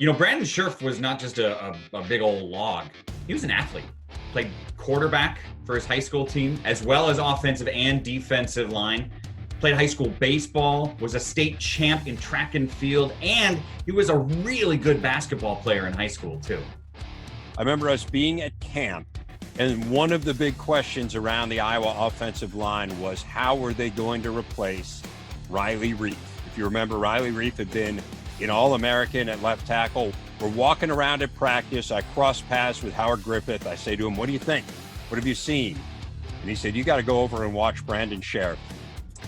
Brandon Scherff was not just a big old log. He was an athlete. Played quarterback for his high school team, as well as offensive and defensive line. Played high school baseball, was a state champ in track and field, and he was a really good basketball player in high school, too. I remember us being at camp, and one of the big questions around the Iowa offensive line was how were they going to replace Riley Reiff? If you remember, Riley Reiff had been an All-American at left tackle. We're walking around at practice. I cross paths with Howard Griffith. I say to him, "What do you think? What have you seen?" And he said, "You got to go over and watch Brandon Scherff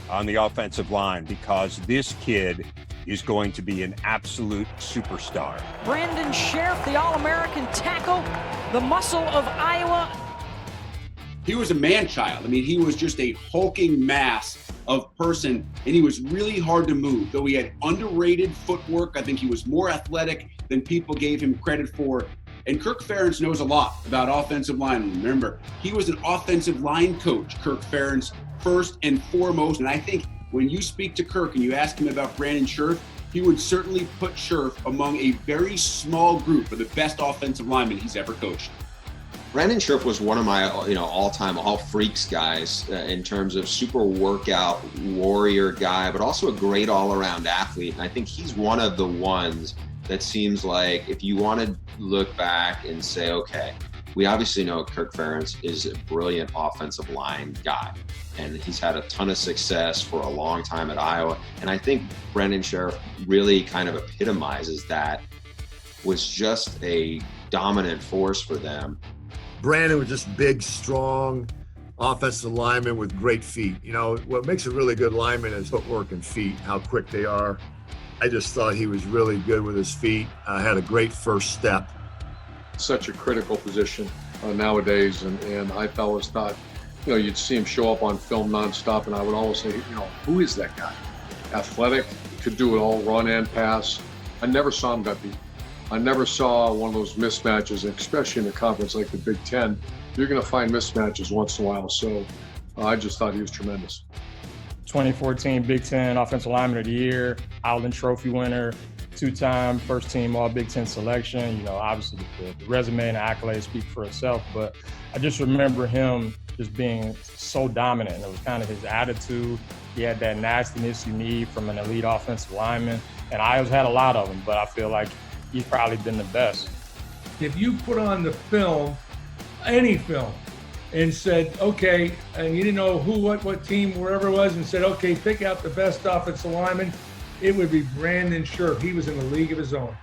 on the offensive line because this kid is going to be an absolute superstar." Brandon Scherff, the All-American tackle, the muscle of Iowa. He was a man-child. I mean, he was just a hulking mass of person, and he was really hard to move. Though he had underrated footwork, I think he was more athletic than people gave him credit for. And Kirk Ferentz knows a lot about offensive line. Remember, he was an offensive line coach, Kirk Ferentz, first and foremost. And I think when you speak to Kirk and you ask him about Brandon Scherff, he would certainly put Scherff among a very small group of the best offensive linemen he's ever coached. Brandon Scherff was one of my, all-time all freaks guys in terms of super workout warrior guy, but also a great all-around athlete. And I think he's one of the ones that seems like if you want to look back and say, okay, we obviously know Kirk Ferentz is a brilliant offensive line guy, and he's had a ton of success for a long time at Iowa. And I think Brandon Scherff really kind of epitomizes that, was just a dominant force for them. Brandon was just big, strong offensive lineman with great feet. What makes a really good lineman is footwork and feet, how quick they are. I just thought he was really good with his feet, had a great first step. Such a critical position nowadays, and I always thought, you'd see him show up on film nonstop, and I would always say, who is that guy? Athletic, could do it all, run and pass. I never saw him get beat. I never saw one of those mismatches, especially in a conference like the Big Ten. You're going to find mismatches once in a while, so I just thought he was tremendous. 2014 Big Ten Offensive Lineman of the Year, Outland Trophy winner, two-time first-team All-Big Ten selection. Obviously the resume and the accolades speak for itself, but I just remember him just being so dominant. It was kind of his attitude. He had that nastiness you need from an elite offensive lineman, and Iowa's had a lot of them, but I feel like he's probably been the best. If you put on the film, any film, and said, okay, and you didn't know who, what team, wherever it was, and said, okay, pick out the best offensive lineman, it would be Brandon Scherff. He was in a league of his own.